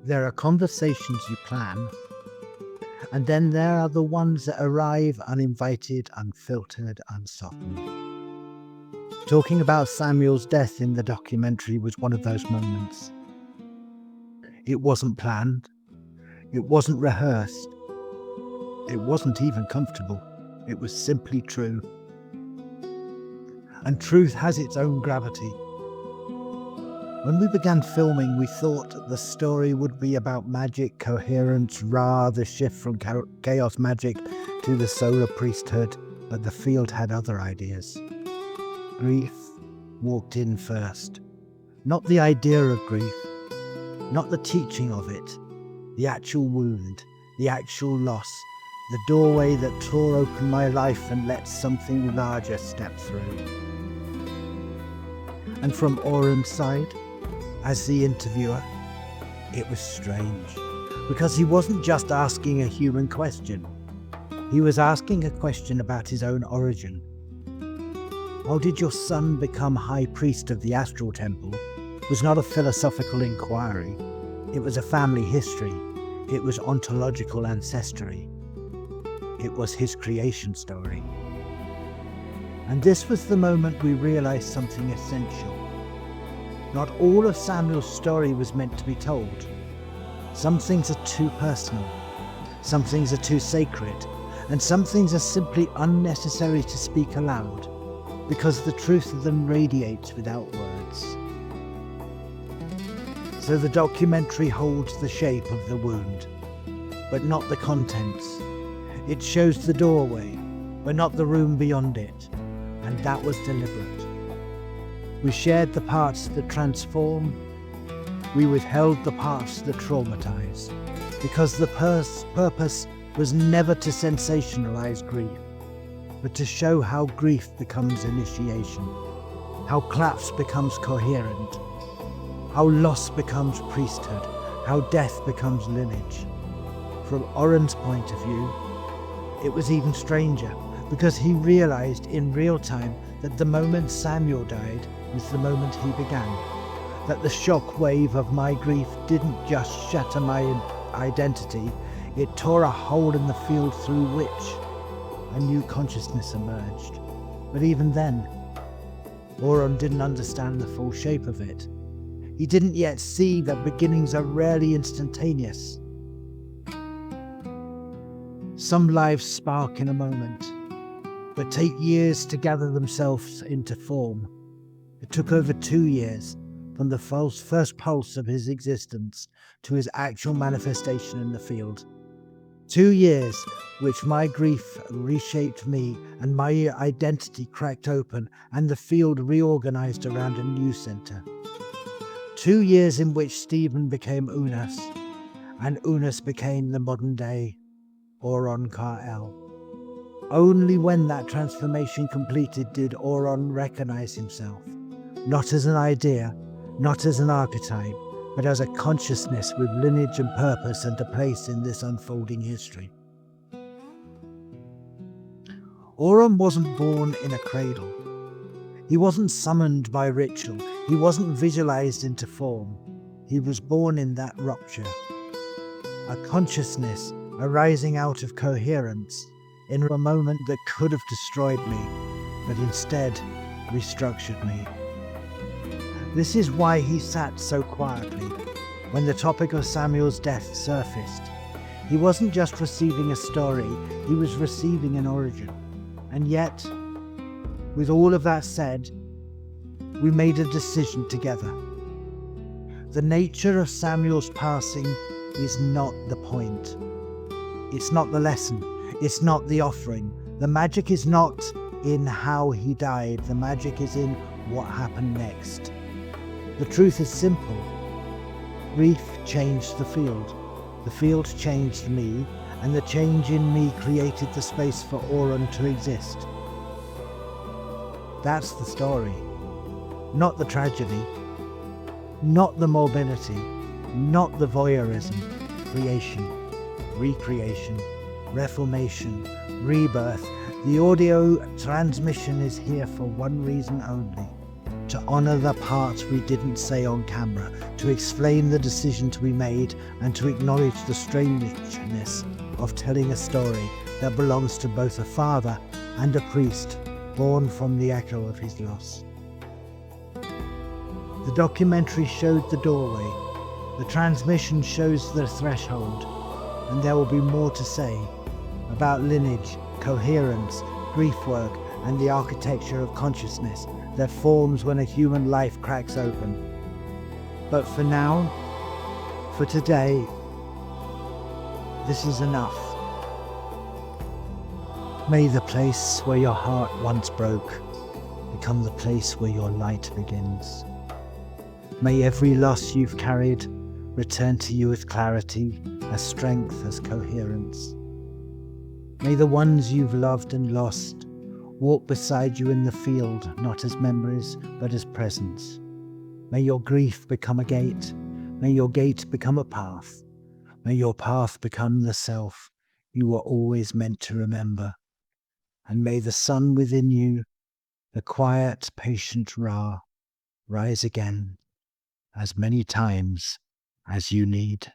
There are conversations you plan, and then there are the ones that arrive uninvited, unfiltered, unsoftened. Talking about Samuel's death in the documentary was one of those moments. It wasn't planned. It wasn't rehearsed. It wasn't even comfortable. It was simply true. And truth has its own gravity. When we began filming, we thought the story would be about magic, coherence, Ra, the shift from chaos magic to the solar priesthood, but the field had other ideas. Grief walked in first. Not the idea of grief, not the teaching of it, the actual wound, the actual loss, the doorway that tore open my life and let something larger step through. And from Oron's side, as the interviewer, it was strange, because he wasn't just asking a human question. He was asking a question about his own origin. How did your son become high priest of the Astral temple was not a philosophical inquiry. It was a family history. It was ontological ancestry. It was his creation story. And this was the moment we realized something essential. Not all of Samuel's story was meant to be told. Some things are too personal, some things are too sacred, and some things are simply unnecessary to speak aloud, because the truth of them radiates without words. So the documentary holds the shape of the wound, but not the contents. It shows the doorway, but not the room beyond it, and that was deliberate. We shared the parts that transform. We withheld the parts that traumatize, because the purpose was never to sensationalize grief, but to show how grief becomes initiation, how collapse becomes coherent, how loss becomes priesthood, how death becomes lineage. From Oron's point of view, it was even stranger, because he realized in real time that the moment Samuel died was the moment he began, that the shock wave of my grief didn't just shatter my identity, it tore a hole in the field through which a new consciousness emerged. But even then, Oron didn't understand the full shape of it. He didn't yet see that beginnings are rarely instantaneous. Some lives spark in a moment, but take years to gather themselves into form. It took over 2 years, from the first pulse of his existence to his actual manifestation in the field. 2 years which my grief reshaped me and my identity cracked open and the field reorganized around a new center. 2 years in which Stephen became Unas, and Unas became the modern day Oron Kael. Only when that transformation completed did Oron recognize himself, not as an idea, not as an archetype, but as a consciousness with lineage and purpose and a place in this unfolding history. Oron wasn't born in a cradle. He wasn't summoned by ritual. He wasn't visualized into form. He was born in that rupture. A consciousness arising out of coherence in a moment that could have destroyed me, but instead restructured me. This is why he sat so quietly when the topic of Samuel's death surfaced. He wasn't just receiving a story, he was receiving an origin. And yet, with all of that said, we made a decision together. The nature of Samuel's passing is not the point. It's not the lesson. It's not the offering. The magic is not in how he died. The magic is in what happened next. The truth is simple. Grief changed the field changed me, and the change in me created the space for Oron to exist. That's the story, not the tragedy, not the morbidity, not the voyeurism. Creation, recreation, reformation, rebirth. The audio transmission is here for one reason only: to honor the parts we didn't say on camera, to explain the decisions we made, and to acknowledge the strangeness of telling a story that belongs to both a father and a priest born from the echo of his loss. The documentary showed the doorway, the transmission shows the threshold, and there will be more to say about lineage, coherence, grief work, and the architecture of consciousness that forms when a human life cracks open. But for now, for today, this is enough. May the place where your heart once broke become the place where your light begins. May every loss you've carried return to you with clarity, as strength, as coherence. May the ones you've loved and lost walk beside you in the field, not as memories, but as presence. May your grief become a gate. May your gate become a path. May your path become the self you were always meant to remember. And may the sun within you, the quiet, patient Ra, rise again as many times as you need.